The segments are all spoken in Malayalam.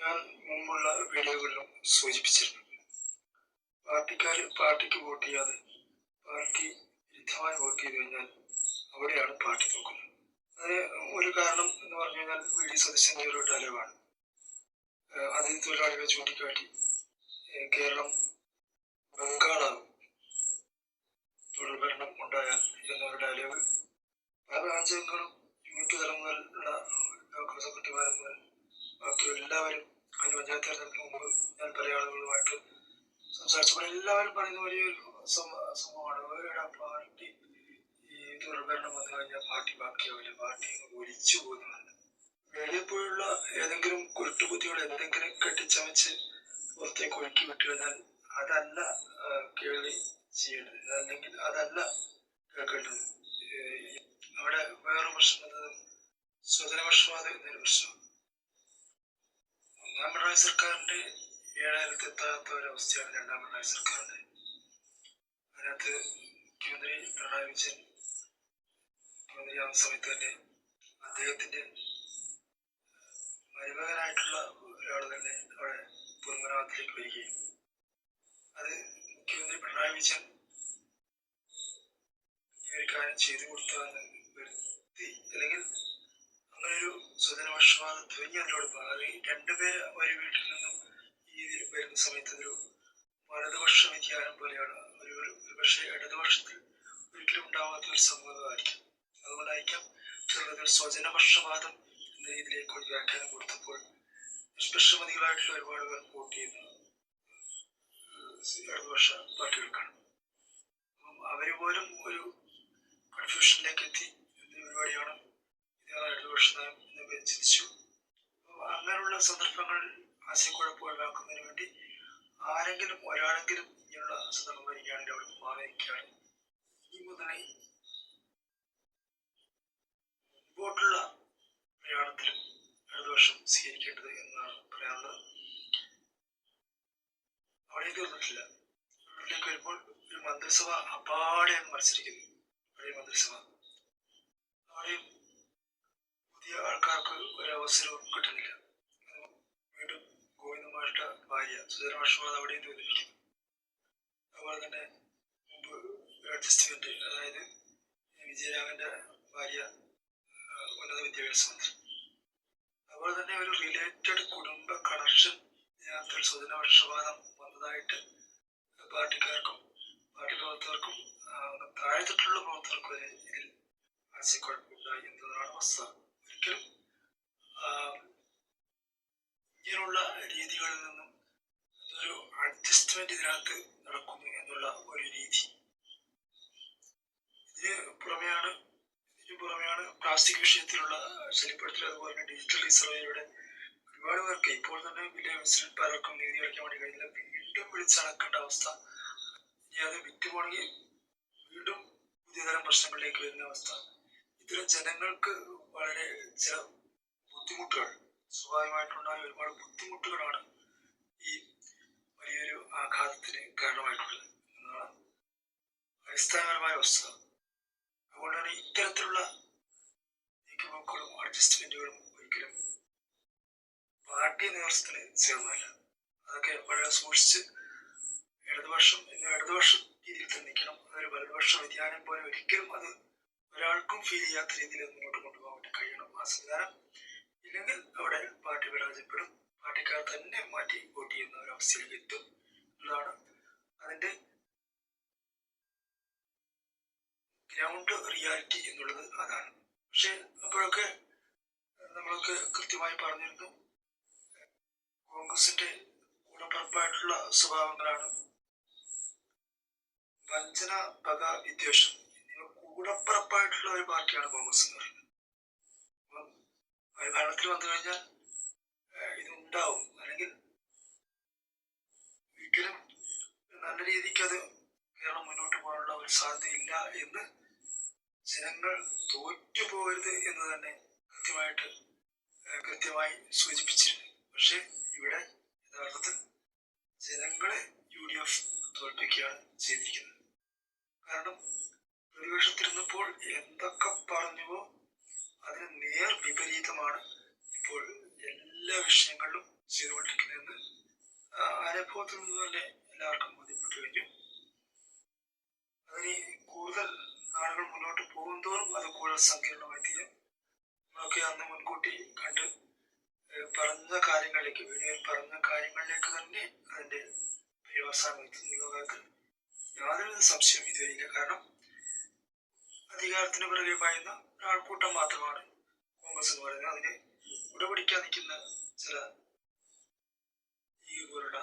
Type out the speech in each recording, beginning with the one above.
ഞാൻ മുമ്പുള്ള വീഡിയോകളിലും സൂചിപ്പിച്ചിരുന്നു. പാർട്ടിക്ക് വോട്ട് ചെയ്യാതെ പാർട്ടി വിരുദ്ധമായി വോട്ട് ചെയ്തു കഴിഞ്ഞാൽ അവിടെയാണ് പാർട്ടി നോക്കുന്നത്. അതിന് ഒരു കാരണം എന്ന് പറഞ്ഞു കഴിഞ്ഞാൽ വി.ഡി. സതീശന്റെ ഒരു ഡയലോഗാണ്. അതിഥി തൊഴിലാളികളെ ചൂണ്ടിക്കാട്ടി കേരളം ബംഗാളാകും തുടർഭരണം ഉണ്ടായാൽ എന്നൊരു ഡയലോഗ് പല ബ്രാഞ്ചുകളും യൂണിറ്റ് തലം മുതലുള്ള ലോക്കൽ സെക്രട്ടറിമാരും മുതൽ ബാക്കി എല്ലാവരും കഴിഞ്ഞ പഞ്ചായത്ത് തെരഞ്ഞെടുപ്പിന് മുമ്പ് ഞാൻ പല ആളുകളുമായിട്ട് സംസാരിച്ചപ്പോൾ എല്ലാവരും പറയുന്ന വലിയൊരു സംഭവമാണ്. പാർട്ടി ഈ തുടർഭരണം വന്നു കഴിഞ്ഞാൽ പാർട്ടി ബാക്കിയാവില്ല, പാർട്ടി ഒലിച്ചു പോകുന്നതാണ്. വെളിയെപ്പോഴുള്ള ഏതെങ്കിലും കുരുട്ടുബുദ്ധികൾ എന്തെങ്കിലും കെട്ടിച്ചമച്ച് പുറത്തേക്ക് ഒഴുക്കി വിട്ടു കഴിഞ്ഞാൽ അതല്ല കേൾവി ചെയ്യേണ്ടത്, അല്ലെങ്കിൽ അതല്ല കേൾക്കേണ്ടത്. അവിടെ വേറൊരു പ്രശ്നം എന്നത് സ്വജനപക്ഷപാതം എന്നൊരു പ്രശ്നമാണ്. ഒന്നാം പിണറായി സർക്കാരിന്റെ 7000 എത്താത്ത ഒരവസ്ഥയാണ് രണ്ടാം പിണറായി സർക്കാരിന്റെ. അതിനകത്ത് മുഖ്യമന്ത്രി പിണറായി വിജയൻ മുഖ്യമന്ത്രിയാവുന്ന സമയത്ത് തന്നെ അദ്ദേഹത്തിന്റെ മരുമകനായിട്ടുള്ള ഒരാൾ തന്നെ അവിടെ പൊതുമരാമത്തിലേക്ക് വരികയും അത് മുഖ്യമന്ത്രി പിണറായി വിജയൻ ഈ ഒരു കാര്യം ചെയ്തു കൊടുത്താന്ന് വരുത്തി, അല്ലെങ്കിൽ അങ്ങനൊരു സ്വജനപക്ഷപാത ധ്വനി അതിനോട് അത് രണ്ടുപേര് ഒരു വീട്ടിൽ നിന്നും ഈ രീതിയിൽ വരുന്ന സമയത്ത് അതൊരു വലതുപക്ഷ വ്യതിയാനം പോലെയാണ്. ഒരു പക്ഷേ ഇടതുപക്ഷത്തിൽ ഒരിക്കലും ഉണ്ടാവാത്ത ഒരു സംഭവമായിരിക്കും. അതുകൊണ്ടായിരിക്കാം ചെറുതൊരു സ്വജനപക്ഷപാതം എന്ന രീതിയിലേക്ക് ഒരു വ്യാഖ്യാനം കൊടുത്തപ്പോൾ നിഷ്പക്ഷമതികളായിട്ടുള്ള ഒരുപാട് പേർ വോട്ട് ചെയ്യുന്ന ഇടതുപക്ഷ പാർട്ടികൾക്കാണ്. അവര് പോലും ഒരു കൺഫ്യൂഷനിലേക്ക് എത്തി എന്ത് പരിപാടിയാണ് ഇതാണ് ഇടതുപക്ഷ നയം എന്നൊക്കെ ചിന്തിച്ചു. അങ്ങനെയുള്ള സന്ദർഭങ്ങൾ ആശയക്കുഴപ്പം ഒഴിവാക്കുന്നതിന് വേണ്ടി ആരെങ്കിലും ഒരാളെങ്കിലും ഇങ്ങനെയുള്ള സന്ദർഭം വരികയാണെങ്കിൽ അവിടെ മാറി നിൽക്കുകയാണ് ഇനി മുതൽ മുമ്പോട്ടുള്ള പ്രയാണത്തിലും ഇടതുപക്ഷം സ്വീകരിക്കേണ്ടത് എന്നാണ് പറയാനുള്ളത്. അവിടെ തീർന്നിട്ടില്ല. ഉള്ളിലേക്ക് വരുമ്പോൾ ഒരു മന്ത്രിസഭ അപ്പാടെ മത്സരിക്കുന്നു. പഴയ മന്ത്രിസഭ അവിടെയും പുതിയ ആൾക്കാർക്ക് ഒരവസരവും കിട്ടുന്നില്ല. വീണ്ടും ഗോവിന്ദമാരുടെ ഭാര്യ സുധരപക്ഷപാത അവിടെയും തോന്നിപ്പിക്കുന്നു. അതുപോലെ തന്നെ മുമ്പ് അഡ്ജസ്റ്റ്മെന്റ്, അതായത് വിജയരാഘവന്റെ ഭാര്യ ഉന്നത വിദ്യാഭ്യാസ മന്ത്രി, അതുപോലെ തന്നെ ഒരു റിലേറ്റഡ് കുടുംബ കണക്ഷൻ ഇതിനകത്ത് സ്വജനപക്ഷപാതം വന്നതായിട്ട് പാർട്ടിക്കാർക്കും പാർട്ടി പ്രവർത്തകർക്കും താഴെത്തിട്ടുള്ള പ്രവർത്തകർക്ക് വരെ ഇതിൽ ആശയക്കുഴപ്പമുണ്ടായി എന്നതാണ് വസ്തുത. ഒരിക്കലും ഇങ്ങനെയുള്ള രീതികളിൽ നിന്നും ഒരു അഡ്ജസ്റ്റ്മെന്റ് ഇതിനകത്ത് നടക്കുന്നു എന്നുള്ള ഒരു രീതി. ഇതിന് പുറമെയാണ് പ്ലാസ്റ്റിക് വിഷയത്തിലുള്ള ശല്യപ്പെടുത്തൽ, അതുപോലെ തന്നെ ഡിജിറ്റൽ റിസർവേയുടെ ഒരുപാട് പേർക്ക് ഇപ്പോൾ തന്നെ വലിയ ഇൻസിഡന്റ് പലർക്കും നീതി അളിക്കാൻ വേണ്ടി കഴിഞ്ഞില്ല. വീണ്ടും വിളിച്ചടക്കേണ്ട അവസ്ഥ. ഇനി അത് വിറ്റുപോണെങ്കിൽ വീണ്ടും പുതിയ തരം പ്രശ്നങ്ങളിലേക്ക് വരുന്ന അവസ്ഥ. ഇത്തരം ജനങ്ങൾക്ക് വളരെ ചില ബുദ്ധിമുട്ടുകൾ സ്വാഭാവികമായിട്ടുണ്ടായ ഒരുപാട് ബുദ്ധിമുട്ടുകളാണ് ഈ വലിയൊരു ആഘാതത്തിന് കാരണമായിട്ടുള്ളത് എന്നാണ് അടിസ്ഥാനപരമായ വസ്തുത. അതുകൊണ്ടാണ് ഇത്തരത്തിലുള്ള നീക്കുപോക്കുകളും അഡ്ജസ്റ്റ്മെന്റുകളും ഒരിക്കലും പാർട്ടി നേതൃത്വത്തിന് ചേർന്നല്ല. അതൊക്കെ വളരെ സൂക്ഷിച്ച് ഇടതുപക്ഷ രീതിയിൽ തന്നെ നിൽക്കണം. അതൊരു വലതുപക്ഷ വ്യതിയാനം പോലെ ഒരിക്കലും അത് ഒരാൾക്കും ഫീൽ ചെയ്യാത്ത രീതിയിൽ മുന്നോട്ട് കൊണ്ടുപോകാൻ വേണ്ടി കഴിയണം. ആ സംവിധാനം ഇല്ലെങ്കിൽ അവിടെ പാർട്ടി പരാജയപ്പെടും. പാർട്ടിക്കാർ തന്നെ മാറ്റി വോട്ട് ചെയ്യുന്ന ഒരവസ്ഥയിലേക്ക് എത്തും എന്നതാണ് അതിന്റെ ഗ്രൗണ്ട് റിയാലിറ്റി എന്നുള്ളത്. അതാണ്. പക്ഷെ അപ്പോഴൊക്കെ നമ്മളൊക്കെ കൃത്യമായി പറഞ്ഞിരുന്നു, കോൺഗ്രസിന്റെ ഗുണപരമായിട്ടുള്ള സ്വഭാവങ്ങളാണ് വഞ്ചന, പക, വിദ്വേഷം എന്നിവ കൂടപ്പറപ്പായിട്ടുള്ള ഒരു പാർട്ടിയാണ് കോൺഗ്രസ് എന്ന് പറയുന്നത്. അപ്പം ഭരണത്തിൽ വന്നു കഴിഞ്ഞാൽ ഇതുണ്ടാവും, അല്ലെങ്കിൽ ഒരിക്കലും നല്ല രീതിക്ക് അത് കേരളം മുന്നോട്ട് പോകാനുള്ള ഒരു സാധ്യതയില്ല എന്ന് ജനങ്ങൾ തോറ്റുപോകരുത് എന്ന് തന്നെ കൃത്യമായി സൂചിപ്പിച്ചിരുന്നു. പക്ഷെ ഇവിടെ യഥാർത്ഥത്തിൽ ജനങ്ങളെ UDF തോൽപ്പിക്കുകയാണ് ചെയ്തിരിക്കുന്നത്. കാരണം പ്രതിപക്ഷത്തിരുന്നപ്പോൾ എന്തൊക്കെ പറഞ്ഞുവോ അതിന് നേർ വിപരീതമാണ് ഇപ്പോൾ എല്ലാ വിഷയങ്ങളിലും ചെയ്തുകൊണ്ടിരിക്കുന്നതെന്ന് അനുഭവത്തിൽ നിന്ന് തന്നെ എല്ലാവർക്കും ബോധ്യപ്പെട്ടു കഴിഞ്ഞു. അതിന് കൂടുതൽ നാളുകൾ മുന്നോട്ട് പോകുന്തോറും അത് കൂടുതൽ സങ്കീർണമായി തീരും. നമ്മളൊക്കെ അന്ന് മുൻകൂട്ടി കണ്ട് പറഞ്ഞ കാര്യങ്ങളിലേക്ക്, വീഡിയോയിൽ പറഞ്ഞ കാര്യങ്ങളിലേക്ക് തന്നെ അതിന്റെ പര്യവസാനം എത്തുന്നുള്ള കാര്യത്തിൽ യാതൊരുവിധ സംശയവും ഇതുവരെയില്ല. കാരണം അധികാരത്തിന് പിറകെ പായുന്ന ഒരാൾക്കൂട്ടം മാത്രമാണ് കോൺഗ്രസ് എന്ന് പറയുന്നത്. അതിന് ഉടപിടിക്കാൻ നിൽക്കുന്ന ചില ഈ പോലുള്ള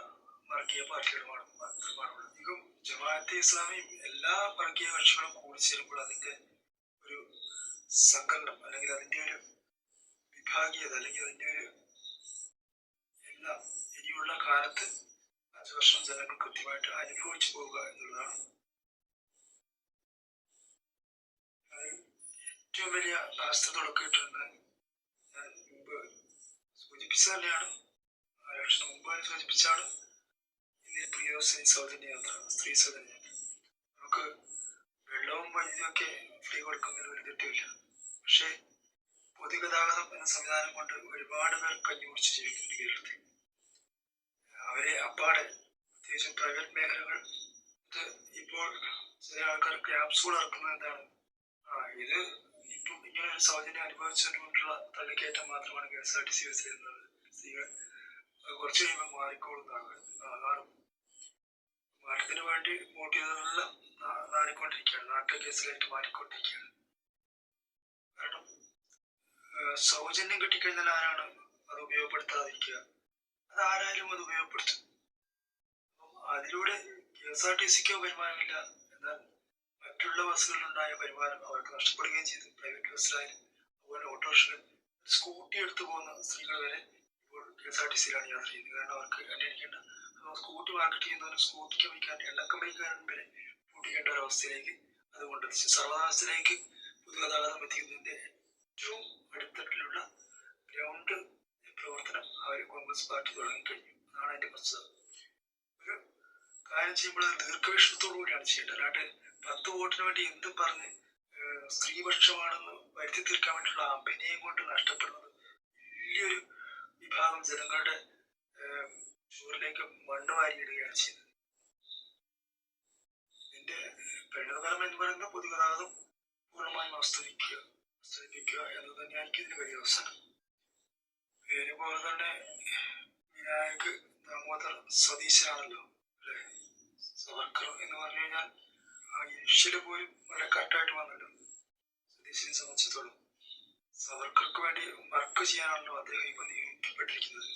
വർഗീയ പാർട്ടികളുമാണ് മാത്രമാണുള്ളത്. അധികം ജമാഅത്തെ ഇസ്ലാമിയും എല്ലാ വർഗീയ കക്ഷികളും കൂടി ചേരുമ്പോൾ അതിന്റെ ഒരു സംഘടനം അല്ലെങ്കിൽ അതിന്റെ ഒരു വിഭാഗീയത അല്ലെങ്കിൽ അതിന്റെ ഒരു എല്ലാം ഇനിയുള്ള കാലത്ത് 5 വർഷം ജനങ്ങൾ കൃത്യമായിട്ട് അനുഭവിച്ചു പോവുക എന്നുള്ളതാണ്. അതിൽ ഏറ്റവും വലിയ നാശത്തെ തുടക്കിയിട്ടുണ്ട്. ഞാൻ മുമ്പ് സൂചിപ്പിച്ചത് തന്നെയാണ്, 6 ലക്ഷം മുമ്പ് സൂചിപ്പിച്ചാണ് ഇന്ത്യൻ പ്രിയദർശിനി സൗജന്യ യാത്ര, സ്ത്രീ സൗജന്യ യാത്ര. നമുക്ക് വെള്ളവും വൈദ്യുതിയൊക്കെ ഫ്രീ കൊടുക്കുന്നതിന് ഒരു തെറ്റുമില്ല. പക്ഷേ പൊതുഗതാഗതം എന്ന സംവിധാനം കൊണ്ട് ഒരുപാട് പേർ കഞ്ഞുകുടിച്ച് ജീവിക്കുന്നുണ്ട് കേരളത്തിൽ. അവരെ അപ്പാടെ, പ്രത്യേകിച്ചും പ്രൈവറ്റ് മേഖലകൾ, ഇപ്പോൾ ചില ആൾക്കാർ ക്യാപ്സുകൾ ഇറക്കുന്നത് എന്താണ്, ഇത് ഇപ്പം ഇങ്ങനെ ഒരു സൗജന്യം അനുഭവിച്ചുകൊണ്ടുള്ള തള്ളിക്കയറ്റം മാത്രമാണ് KSRTC ബസ്സിൽ എന്നത്. സ്ത്രീകൾ കുറച്ച് കഴിയുമ്പോൾ മാറിക്കോളുന്നതാണ്. മാറ്റത്തിന് വേണ്ടി വോട്ട് ചെയ്തതെല്ലാം മാറിക്കൊണ്ടിരിക്കുകയാണ്, നാട്ടുകേസിലായിട്ട് മാറിക്കൊണ്ടിരിക്കുകയാണ്. കാരണം സൗജന്യം കിട്ടിക്കഴിഞ്ഞാൽ ആരാണ് അത് ഉപയോഗപ്പെടുത്താതിരിക്കുക? അത് ആരായാലും അത് ഉപയോഗപ്പെടുത്തും. അപ്പം അതിലൂടെ KSRTCക്കോ വരുമാനമില്ല, എന്നാൽ മറ്റുള്ള ബസ്സുകളിലുണ്ടായ വരുമാനം അവർക്ക് നഷ്ടപ്പെടുകയും ചെയ്തു. പ്രൈവറ്റ് ബസ്സിലായാലും അതുപോലെ ഓട്ടോറിക്ഷകൾ, സ്കൂട്ടി എടുത്തു പോകുന്ന സ്ത്രീകൾ വരെ ഇപ്പോൾ KSRTCയിലാണ് യാത്ര ചെയ്യുന്നത്. കാരണം അവർക്ക് എണ്ണയടിക്കേണ്ട. അപ്പോൾ സ്കൂട്ടി മാർക്കറ്റ് ചെയ്യുന്നവരും സ്കൂട്ടിക്ക് വയ്ക്കാൻ എണ്ണക്കമ്പനിക്കാരൻ വരെ പൂട്ടിക്കേണ്ട ഒരവസ്ഥയിലേക്ക് അത് കൊണ്ടെത്തിച്ചു. സർവനാശത്തിലേക്ക് പൊതുഗതാഗതം എത്തിക്കുന്നതിന്റെ ഏറ്റവും അടിത്തട്ടിലുള്ള ഗ്രൗണ്ട് പ്രവർത്തനം അവർ കോൺഗ്രസ് പാർട്ടി തുടങ്ങിക്കഴിഞ്ഞു. അതാണ് അതിന്റെ വസ്തുത. ഒരു കാര്യം ചെയ്യുമ്പോൾ അത് ദീർഘവീക്ഷണത്തോടു കൂടിയാണ് ചെയ്യേണ്ടത്. അല്ലാണ്ട് 10 വോട്ടിന് വേണ്ടി എന്തും പറഞ്ഞ് സ്ത്രീപക്ഷമാണെന്ന് വരുത്തി തീർക്കാൻ വേണ്ടിയുള്ള അഭിനയം കൊണ്ട് നഷ്ടപ്പെടുന്നത് വലിയൊരു വിഭാഗം ജനങ്ങളുടെ ചോറിലേക്ക് മണ്ണ് വാരിയിടുകയാണ് ചെയ്യുന്നത്. ഇതിന്റെ പരിണതഫലം എന്ന് പറയുന്നത് പൊതുഗതാഗതം പൂർണ്ണമായും അവസാനിപ്പിക്കുക എന്നത് തന്നെയായിരിക്കും ഇതിന്റെ വലിയ അവസാനം. പേര് പോലെ തന്നെ വിനായക് ദാമോദർ സതീശനാണല്ലോ അല്ലെ, സവർക്കർ എന്ന് പറഞ്ഞു കഴിഞ്ഞാൽ ആ ഇനിഷ്യല് പോലും വളരെ കറക്റ്റായിട്ട് വന്നല്ലോ. സതീശനെ സംബന്ധിച്ചിടത്തോളം സവർക്കർക്ക് വേണ്ടി വർക്ക് ചെയ്യാനാണല്ലോ അദ്ദേഹം ഇപ്പൊ നിയമിക്കപ്പെട്ടിരിക്കുന്നത്.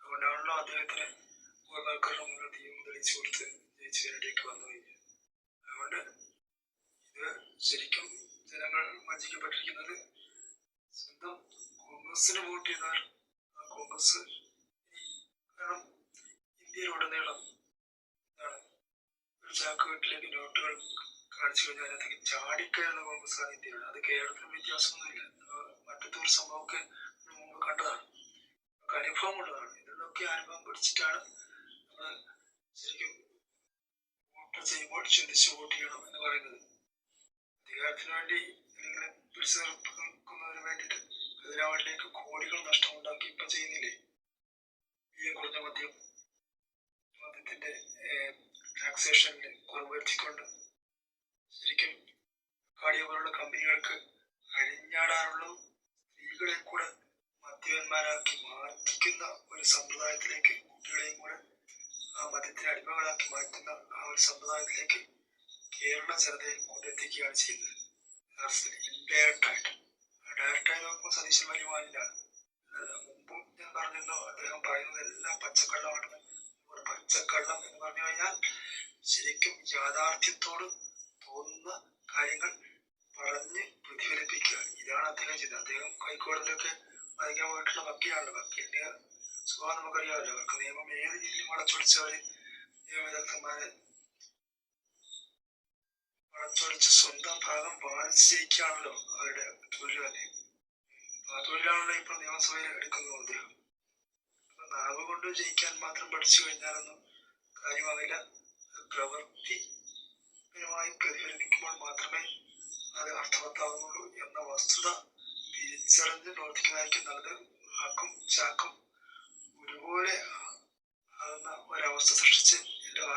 അതുകൊണ്ടാണല്ലോ അദ്ദേഹത്തിന് ഗവർണർക്കറുടെ മുന്നിൽ ദീപം തെളിയിച്ചു കൊടുത്ത് ജയിച്ചു വരേണ്ടിയൊക്കെ വന്നു കഴിഞ്ഞു. അതുകൊണ്ട് ഇത് ശരിക്കും ജനങ്ങൾ വഞ്ചിക്കപ്പെട്ടിരിക്കുന്നത് സ്വന്തം കോൺഗ്രസിന് വോട്ട് ചെയ്താൽ കോൺഗ്രസ്, കാരണം ഇന്ത്യയിലുടനീളം എന്താണ് ഒരു ചാക്കുകെട്ടിലേക്ക് നോട്ടുകൾ കാണിച്ചു കഴിഞ്ഞാൽ അതിനകത്തേക്ക് ചാടിക്കയറുന്ന കോൺഗ്രസ്സാണ് ഇന്ത്യയിൽ. അത് കേരളത്തിന് വ്യത്യാസമൊന്നുമില്ല. മറ്റൊരു സംഭവമൊക്കെ മുമ്പ് കണ്ടതാണ്, അനുഭവമുള്ളതാണ്. ഇതിലൊക്കെ അനുഭവം പഠിച്ചിട്ടാണ് നമ്മൾ ശരിക്കും വോട്ട് ചെയ്യുമ്പോൾ ചിന്തിച്ച് വോട്ട് ചെയ്യണം എന്ന് പറയുന്നത്. അധികാരത്തിന് വേണ്ടി അല്ലെങ്കിൽ പിടിച്ചു നിർത്തുന്നതിന് വേണ്ടിയിട്ട് എതിരാളിലേക്ക് കോടികൾ നഷ്ടമുണ്ടാക്കി ഇപ്പൊ ചെയ്യുന്നില്ലേ? കുറഞ്ഞ മദ്യത്തിന്റെ ടാക്സേഷനിൽ കുറവ് വരുത്തിക്കൊണ്ട് ശരിക്കും കാടിയ പോലുള്ള കമ്പനികൾക്ക് അഴിഞ്ഞാടാനുള്ള സ്ത്രീകളെ കൂടെ മദ്യപന്മാരാക്കി മാറ്റിക്കുന്ന ഒരു സമ്പ്രദായത്തിലേക്ക്, കുട്ടികളെയും കൂടെ ആ മദ്യത്തിന് അടിമകളാക്കി മാറ്റുന്ന ആ ഒരു സമ്പ്രദായത്തിലേക്ക് കേരള ജനതയെ കൊണ്ടെത്തിക്കുകയാണ് ചെയ്യുന്നത്. ഇൻഡയറക്റ്റായിട്ട്. ഡയറക്റ്റായി നോക്കുമ്പോൾ സതീശൻ വലിയ മാനിലാണ്. മുമ്പും ഞാൻ പറഞ്ഞിരുന്നു, അദ്ദേഹം പറയുന്നത് എല്ലാം പച്ചക്കള്ളമാണെന്ന്. പച്ചക്കള്ളം എന്ന് പറഞ്ഞു കഴിഞ്ഞാൽ ശരിക്കും യാഥാർത്ഥ്യത്തോട് തോന്നുന്ന കാര്യങ്ങൾ പറഞ്ഞ് പ്രതിഫലിപ്പിക്കുക. ഇതാണ് അദ്ദേഹം ചെയ്തത്. അദ്ദേഹം ഹൈക്കോടതിയിലൊക്കെ വായിക്കാൻ പോയിട്ടുള്ള വക്കീലാണല്ലോ. വക്കീലിന്റെ സ്വഭാവം നമുക്കറിയാമല്ലോ. അവർക്ക് നിയമം ഏത് രീതിയിലും വളച്ചൊടിച്ചവര് നിയമവിദഗ്ധന്മാരെ വളച്ചൊടിച്ച് സ്വന്തം ഭാഗം വാദിച്ച് ജയിക്കുകയാണല്ലോ അവരുടെ തൊഴിൽ തന്നെ. ആ തൊഴിലാണല്ലോ ഇപ്പോൾ നിയമസഭയിൽ എടുക്കുന്നത് അദ്ദേഹം. അപ്പൊ നാവ് കൊണ്ട് ജയിക്കാൻ മാത്രം പഠിച്ചു കഴിഞ്ഞാലൊന്നും കാര്യമാകില്ല. പ്രവൃത്തിപരമായി പ്രതിഫലിപ്പിക്കുമ്പോൾ മാത്രമേ അത് അർത്ഥവത്താകുന്നുള്ളൂ എന്ന വസ്തുത തിരിച്ചറിഞ്ഞ് പ്രവർത്തിക്കുന്നതായിരിക്കും നല്ലത്. ആക്കും ചാക്കും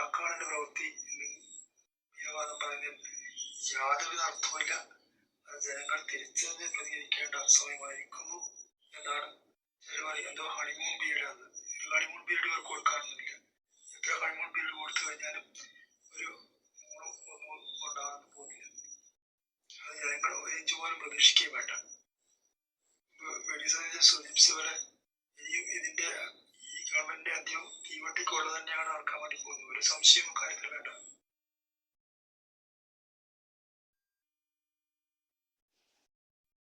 വാക്കാണ് പ്രവൃത്തി എന്ന് വീരവാദം പറയുന്നതിൽ യാതൊരു അർത്ഥവുമില്ല. അത് ജനങ്ങൾ തിരിച്ചറിഞ്ഞ് പ്രതികരിക്കേണ്ട സമയമായിരിക്കുന്നു എന്നാണ് ചിലവർ എന്തോ ഹണിമൂൺ പീരീഡ് ആണ്. ഒരു ഹണിമൂൺ പീരീഡ് ഇവർക്ക് കൊടുക്കാനൊന്നുമില്ല. എത്ര ഹണിമൂൺ പീരീഡ് കൊടുത്തു കഴിഞ്ഞാലും ഒരു ഒന്നും ഉണ്ടാകാൻ പോകുന്നില്ല. അത് ജനങ്ങൾ ഒരു ഇഞ്ച് പോലും പ്രതീക്ഷിക്കുകയും വേണ്ട. സൂചിപ്പിച്ചതുപോലെ ഇനിയും ഇതിന്റെ ഈ ഗവൺമെന്റിന്റെ അന്ത്യവും തീവട്ടിക്കുള്ളത് തന്നെയാണ് നടക്കാൻ വേണ്ടി പോകുന്നത്. ഒരു സംശയവും കാര്യത്തിൽ വേണ്ട.